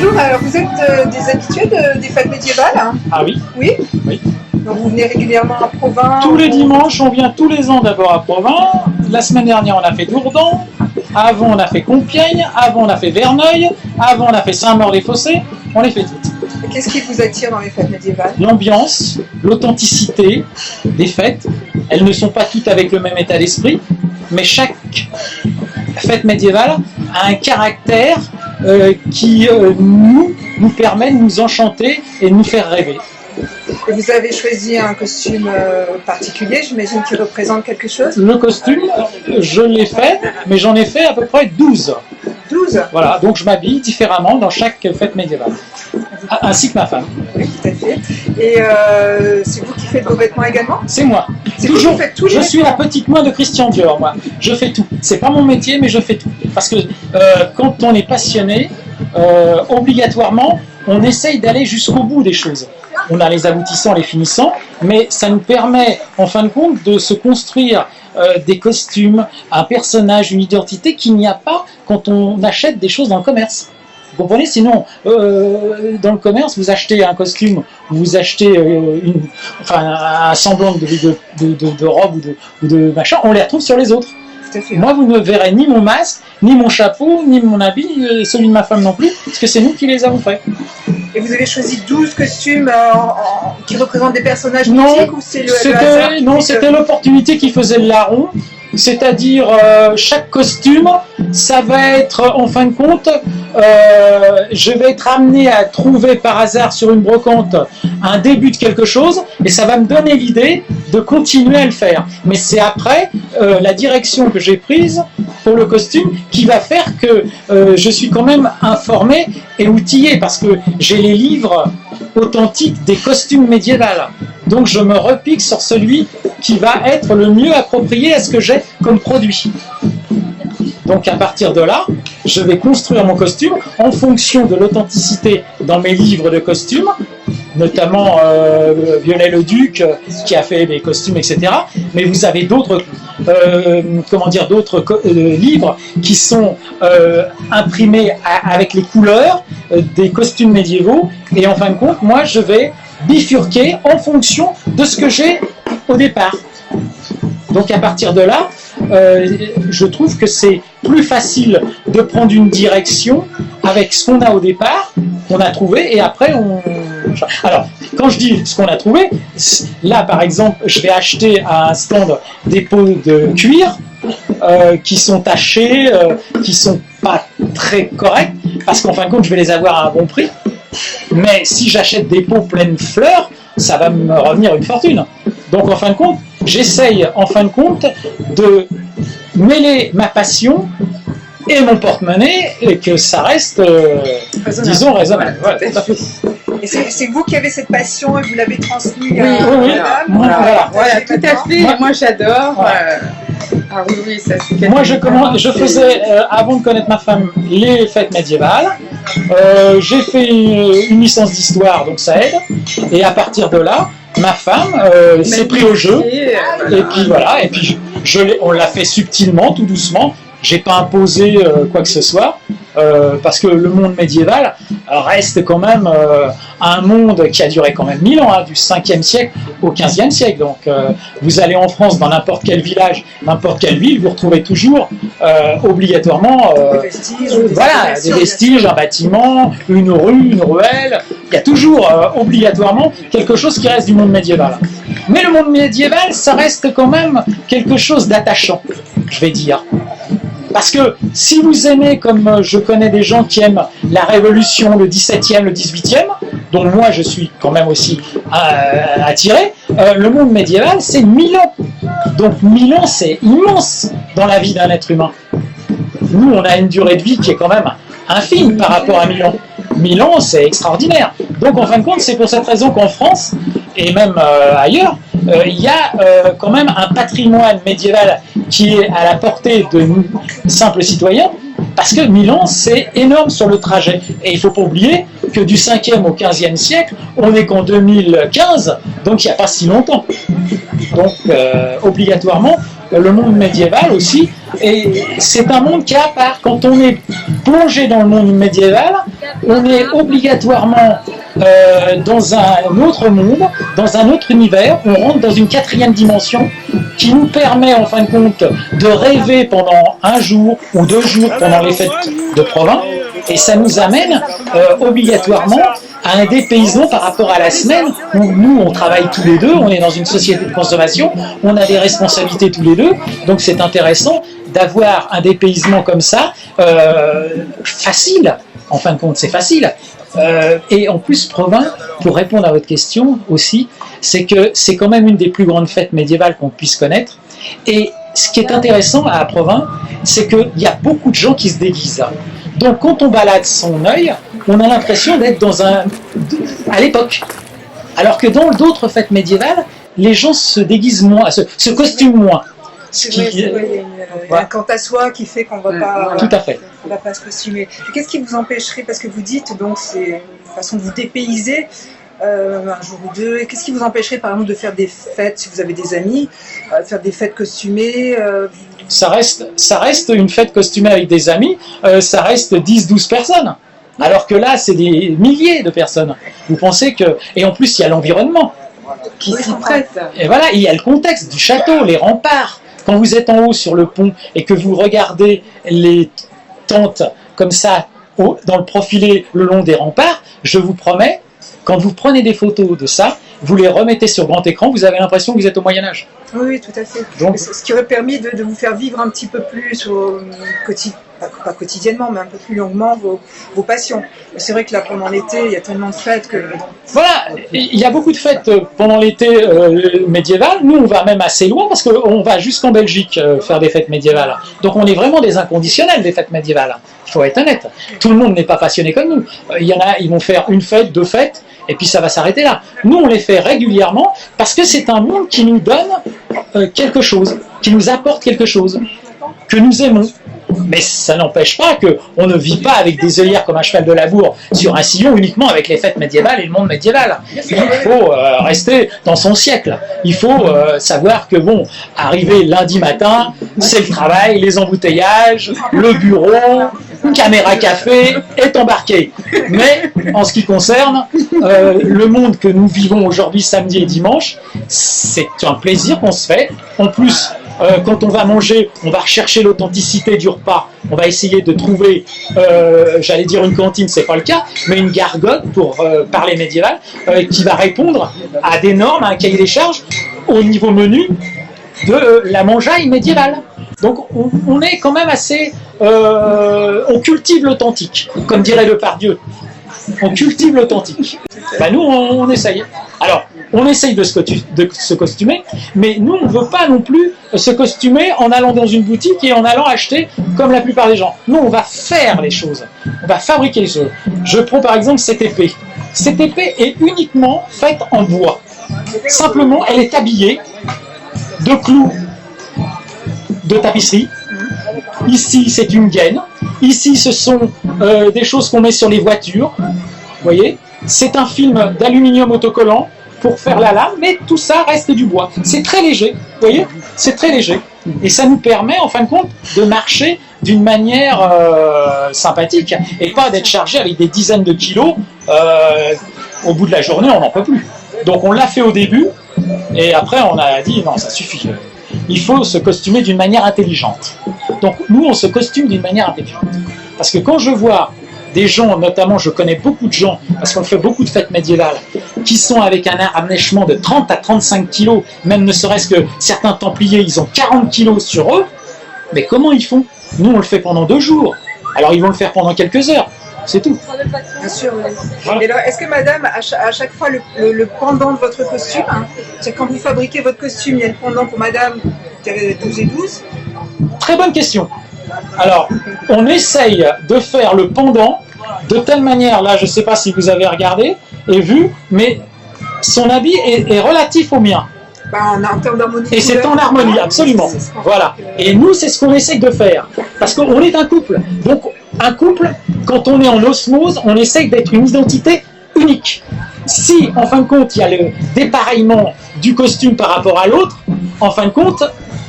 Bonjour, alors vous êtes des habitués des fêtes médiévales, hein? Ah oui? Oui? Oui. Donc vous venez régulièrement à Provins? Tous les dimanches, on vient tous les ans d'abord à Provins. La semaine dernière, on a fait Dourdan. Avant, on a fait Compiègne. Avant, on a fait Verneuil. Avant, on a fait Saint-Maur-les-Fossés. On les fait toutes. Et qu'est-ce qui vous attire dans les fêtes médiévales? L'ambiance, l'authenticité des fêtes. Elles ne sont pas toutes avec le même état d'esprit, mais chaque fête médiévale a un caractère qui nous permet de nous enchanter et de nous faire rêver. Et vous avez choisi un costume particulier, j'imagine, qui représente quelque chose? Le costume, je l'ai fait, mais j'en ai fait à peu près 12. 12? Voilà, donc je m'habille différemment dans chaque fête médiévale, ainsi que ma femme. Oui, tout à fait. Et c'est vous qui faites vos vêtements également? C'est moi. C'est vous qui faites tous les Je suis la petite main de Christian Dior, moi. Je fais tout. C'est pas mon métier, mais je fais tout. Parce que quand on est passionné, obligatoirement, on essaye d'aller jusqu'au bout des choses. On a les aboutissants, les finissants, mais ça nous permet, en fin de compte, de se construire des costumes, un personnage, une identité qu'il n'y a pas quand on achète des choses dans le commerce. Vous comprenez? Sinon, dans le commerce, vous achetez un costume, vous achetez un semblant de robe ou de machin, on les retrouve sur les autres. Moi, vous ne verrez ni mon masque, ni mon chapeau, ni mon habit, celui de ma femme non plus, parce que c'est nous qui les avons faits. Et vous avez choisi 12 costumes qui représentent des personnages mythiques, ou c'est le hasard? Non, c'était l'opportunité qui faisait le larron. C'est-à-dire, chaque costume, ça va être, en fin de compte, je vais être amené à trouver par hasard sur une brocante un début de quelque chose, et ça va me donner l'idée de continuer à le faire. Mais c'est après la direction que j'ai prise pour le costume qui va faire que je suis quand même informé et outillé, parce que j'ai les livres authentiques des costumes médiévaux. Donc je me repique sur celui qui va être le mieux approprié à ce que j'ai comme produit. Donc à partir de là, je vais construire mon costume en fonction de l'authenticité dans mes livres de costumes, notamment Viollet-le-Duc qui a fait des costumes, etc. Mais vous avez d'autres livres qui sont imprimés avec les couleurs des costumes médiévaux, et en fin de compte, moi je vais bifurquer en fonction de ce que j'ai au départ. Donc à partir de là, je trouve que c'est plus facile de prendre une direction avec ce qu'on a au départ, qu'on a trouvé, et après on... Alors, quand je dis ce qu'on a trouvé, là par exemple, je vais acheter à un stand des peaux de cuir qui sont tachées, qui sont pas très correctes, parce qu'en fin de compte, je vais les avoir à un bon prix. Mais si j'achète des peaux pleines de fleurs, ça va me revenir une fortune. Donc en fin de compte, j'essaye en fin de compte de mêler ma passion et mon porte-monnaie, et que ça reste, disons, raisonnable. Voilà, tout à fait. Et c'est vous qui avez cette passion et vous l'avez transmise à madame? Voilà, tout à fait. Moi j'adore. Ah oui, ça c'est. Moi je faisais, avant de connaître ma femme, les fêtes médiévales. J'ai fait une licence d'histoire, donc ça aide. Et à partir de là, ma femme s'est pris au jeu. Et puis voilà, et puis on l'a fait subtilement, tout doucement. J'ai pas imposé quoi que ce soit, parce que le monde médiéval reste quand même un monde qui a duré quand même 1000 ans, hein, du 5e siècle au 15e siècle. Donc vous allez en France, dans n'importe quel village, n'importe quelle ville, vous retrouvez toujours obligatoirement des vestiges, un bâtiment, une rue, une ruelle. Il y a toujours obligatoirement quelque chose qui reste du monde médiéval. Mais le monde médiéval, ça reste quand même quelque chose d'attachant, je vais dire. Parce que si vous aimez, comme je connais des gens qui aiment la Révolution, le 17e, le 18e, dont moi je suis quand même aussi attiré, le monde médiéval c'est 1000 ans. Donc 1000 ans c'est immense dans la vie d'un être humain. Nous on a une durée de vie qui est quand même infime par rapport à 1000 ans. 1000 ans c'est extraordinaire. Donc en fin de compte c'est pour cette raison qu'en France, et même ailleurs, il y a quand même un patrimoine médiéval qui est à la portée de nous, simples citoyens, parce que 1000 ans, c'est énorme sur le trajet. Et il ne faut pas oublier que du 5e au 15e siècle, on n'est qu'en 2015, donc il n'y a pas si longtemps. Donc, obligatoirement, le monde médiéval aussi, et c'est un monde qui est à part. Quand on est plongé dans le monde médiéval, on est obligatoirement dans un autre monde, dans un autre univers, on rentre dans une quatrième dimension qui nous permet en fin de compte de rêver pendant un jour ou 2 jours pendant les fêtes de Provins, et ça nous amène obligatoirement à un dépaysement par rapport à la semaine où nous on travaille tous les deux, on est dans une société de consommation, on a des responsabilités tous les deux, donc c'est intéressant d'avoir un dépaysement comme ça, facile, en fin de compte c'est facile. Et en plus, Provins, pour répondre à votre question aussi, c'est que c'est quand même une des plus grandes fêtes médiévales qu'on puisse connaître. Et ce qui est intéressant à Provins, c'est qu'il y a beaucoup de gens qui se déguisent. Donc quand on balade son œil, on a l'impression d'être à l'époque. Alors que dans d'autres fêtes médiévales, les gens se déguisent moins, se costument moins. C'est vrai, il y a un quant à soi qui fait qu'on ne va pas, tout à fait. On va pas se costumer. Qu'est-ce qui vous empêcherait, parce que vous dites, donc c'est une façon de vous dépayser un jour ou deux, et qu'est-ce qui vous empêcherait par exemple de faire des fêtes, si vous avez des amis, de faire des fêtes costumées ça reste une fête costumée avec des amis, ça reste 10-12 personnes. Alors que là, c'est des milliers de personnes. Vous pensez que... Et en plus, il y a l'environnement qui s'y prête. Et voilà, il y a le contexte du château, les remparts. Quand vous êtes en haut sur le pont et que vous regardez les tentes comme ça, dans le profilé le long des remparts, je vous promets, quand vous prenez des photos de ça, vous les remettez sur grand écran, vous avez l'impression que vous êtes au Moyen-Âge. Oui, tout à fait. Donc, ce qui aurait permis de vous faire vivre un petit peu plus, pas quotidiennement, mais un peu plus longuement, vos passions. C'est vrai que là, pendant l'été, il y a tellement de fêtes que... Voilà, il y a beaucoup de fêtes pendant l'été médiéval. Nous, on va même assez loin parce qu'on va jusqu'en Belgique faire des fêtes médiévales. Donc, on est vraiment des inconditionnels des fêtes médiévales. Il faut être honnête. Tout le monde n'est pas passionné comme nous. Il y en a, ils vont faire une fête, 2 fêtes, et puis ça va s'arrêter là. Nous, on les fait régulièrement parce que c'est un monde qui nous donne quelque chose, qui nous apporte quelque chose, que nous aimons. Mais ça n'empêche pas qu'on ne vit pas avec des œillères comme un cheval de labour sur un sillon uniquement avec les fêtes médiévales et le monde médiéval. Il faut rester dans son siècle. Il faut savoir que bon, arrivé lundi matin, c'est le travail, les embouteillages, le bureau, caméra café est embarqué. Mais en ce qui concerne le monde que nous vivons aujourd'hui, samedi et dimanche, c'est un plaisir qu'on se fait. En plus, quand on va manger, on va rechercher l'authenticité du repas. On va essayer de trouver, j'allais dire une cantine, c'est pas le cas, mais une gargote pour parler médiéval, qui va répondre à des normes, à un cahier des charges au niveau menu de la mangeaille médiévale. Donc on est quand même assez, on cultive l'authentique, comme dirait Depardieu. On cultive l'authentique. Ben nous, on essaye. Alors, on essaye de se costumer, mais nous, on ne veut pas non plus se costumer en allant dans une boutique et en allant acheter comme la plupart des gens. Nous, on va faire les choses. On va fabriquer les choses. Je prends par exemple cette épée. Cette épée est uniquement faite en bois. Simplement, elle est habillée de clous de tapisserie. Ici, c'est une gaine. Ici, ce sont des choses qu'on met sur les voitures. Vous voyez, c'est un film d'aluminium autocollant pour faire la lame, mais tout ça reste du bois. C'est très léger, vous voyez, c'est très léger. Et ça nous permet, en fin de compte, de marcher d'une manière sympathique et pas d'être chargé avec des dizaines de kilos. Au bout de la journée, on n'en peut plus. Donc on l'a fait au début, et après on a dit non, ça suffit. Il faut se costumer d'une manière intelligente. Donc nous, on se costume d'une manière intelligente. Parce que quand je vois des gens, notamment je connais beaucoup de gens, parce qu'on fait beaucoup de fêtes médiévales, qui sont avec un harnachement de 30 à 35 kilos, même ne serait-ce que certains templiers, ils ont 40 kilos sur eux, mais comment ils font? Nous, on le fait pendant 2 jours. Alors ils vont le faire pendant quelques heures. C'est tout. Bien sûr. Oui. Voilà. Et alors, est-ce que madame, à chaque fois, le pendant de votre costume, hein, c'est quand vous fabriquez votre costume, il y a le pendant pour madame qui avait 12 et 12? Très bonne question. Alors, on essaye de faire le pendant de telle manière, là, je ne sais pas si vous avez regardé et vu, mais son habit est relatif au mien. En termes d'harmonie. Et c'est en harmonie, absolument. Voilà. Et nous, c'est ce qu'on essaye de faire. Parce qu'on est un couple. Donc, un couple, quand on est en osmose, on essaye d'être une identité unique. Si, en fin de compte, il y a le dépareillement du costume par rapport à l'autre, en fin de compte,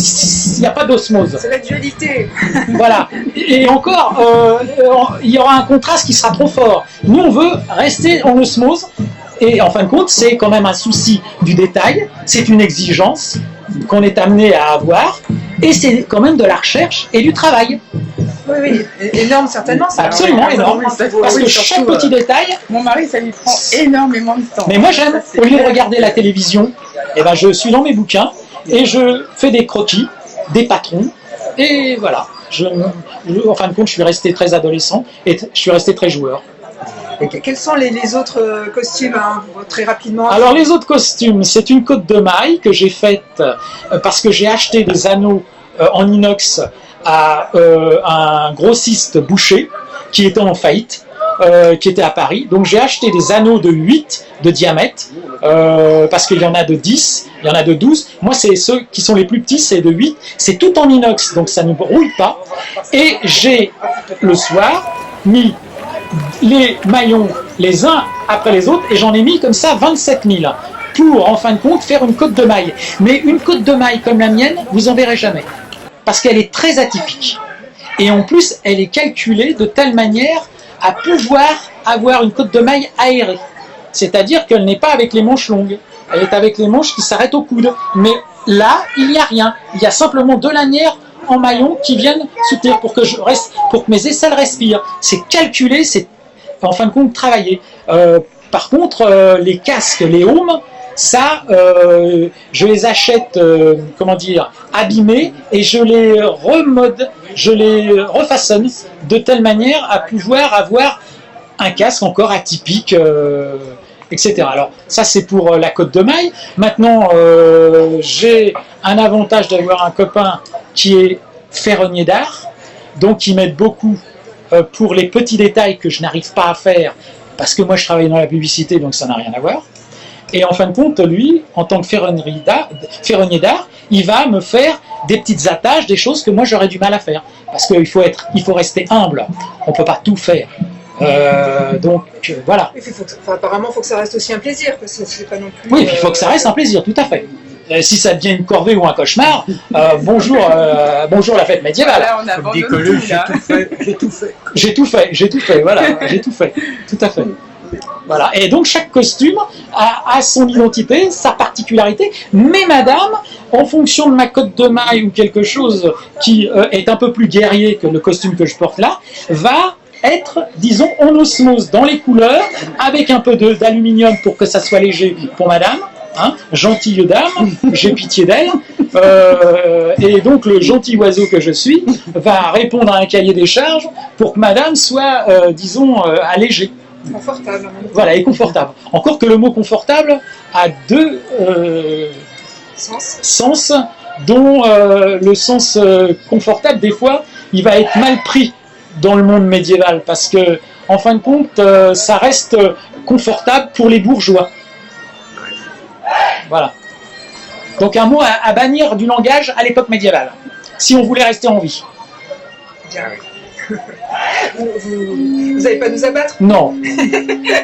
il n'y a pas d'osmose. C'est la dualité. Voilà. Et encore, il y aura un contraste qui sera trop fort. Nous, on veut rester en osmose. Et en fin de compte, c'est quand même un souci du détail. C'est une exigence qu'on est amené à avoir. Et c'est quand même de la recherche et du travail. Oui, oui, énorme certainement. Absolument énorme. Parce que chaque petit détail... Mon mari, ça lui prend énormément de temps. Mais moi, j'aime, au lieu de regarder la télévision, eh ben, je suis dans mes bouquins et je fais des croquis, des patrons. Et voilà. En fin de compte, je suis resté très adolescent et je suis resté très joueur. Et quels sont les autres costumes, hein, très rapidement? Alors les autres costumes, c'est une côte de maille que j'ai faite parce que j'ai acheté des anneaux en inox à un grossiste boucher qui était en faillite, qui était à Paris. Donc j'ai acheté des anneaux de 8 de diamètre parce qu'il y en a de 10, il y en a de 12. Moi, c'est ceux qui sont les plus petits, c'est de 8. C'est tout en inox, donc ça ne brouille pas. Et j'ai, le soir, mis les maillons les uns après les autres et j'en ai mis comme ça 27 000 pour en fin de compte faire une côte de maille. Mais une côte de maille comme la mienne, vous en verrez jamais parce qu'elle est très atypique et en plus elle est calculée de telle manière à pouvoir avoir une côte de maille aérée, c'est-à-dire qu'elle n'est pas avec les manches longues, elle est avec les manches qui s'arrêtent au coude, mais là il n'y a rien, il y a simplement deux lanières en maillon qui viennent soutenir pour que mes aisselles respirent. C'est calculé, c'est en fin de compte travaillé. Par contre, les casques, les aumes, ça, je les achète, abîmés et je les refaçonne de telle manière à pouvoir avoir un casque encore atypique, etc. Alors ça c'est pour la côte de maille. Maintenant j'ai un avantage d'avoir un copain qui est ferronnier d'art, donc il m'aide beaucoup pour les petits détails que je n'arrive pas à faire, parce que moi je travaille dans la publicité, donc ça n'a rien à voir. Et en fin de compte, lui, en tant que ferronnier d'art, il va me faire des petites attaches, des choses que moi j'aurais du mal à faire. Parce qu'il faut rester humble, on ne peut pas tout faire. Donc voilà. Apparemment, il faut que ça reste aussi un plaisir, parce que c'est pas non plus. Oui, il faut que ça reste un plaisir, tout à fait. Si ça devient une corvée ou un cauchemar, bonjour la fête médiévale. Là, on abandonne tout, là. J'ai tout fait, voilà, j'ai tout fait, tout à fait. Voilà. Et donc chaque costume a son identité, sa particularité, mais madame, en fonction de ma cotte de maille ou quelque chose qui est un peu plus guerrier que le costume que je porte là, va être, disons, en osmose dans les couleurs, avec un peu d'aluminium pour que ça soit léger pour madame. Hein, gentille dame, j'ai pitié d'elle, et donc le gentil oiseau que je suis va répondre à un cahier des charges pour que madame soit, disons, allégée. Confortable. Voilà, et confortable. Encore que le mot confortable a deux sens, dont le sens confortable, des fois, il va être mal pris dans le monde médiéval, parce que, en fin de compte, ça reste confortable pour les bourgeois. Voilà. Donc un mot à bannir du langage à l'époque médiévale, si on voulait rester en vie. Bien. Vous n'allez pas nous abattre? Non.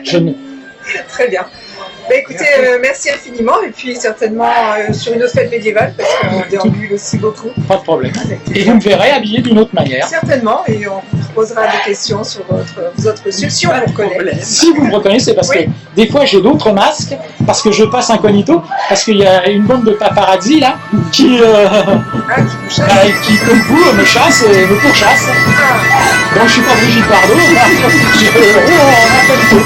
Je ne. Très bien. Bah, écoutez, merci infiniment, et puis certainement sur une autre fête médiévale, parce qu'on déambule aussi beaucoup. Pas de problème. Et vous me verrez habillé d'une autre manière. Certainement, et on vous posera des questions sur vos autres costumes, si on vous reconnaît. Si vous me reconnaissez, parce que des fois j'ai d'autres masques, parce que je passe incognito, parce qu'il y a une bande de paparazzi là, qui comme vous, me chasse et me pourchasse. Donc je suis pas Brigitte Bardot, on a pas du tout.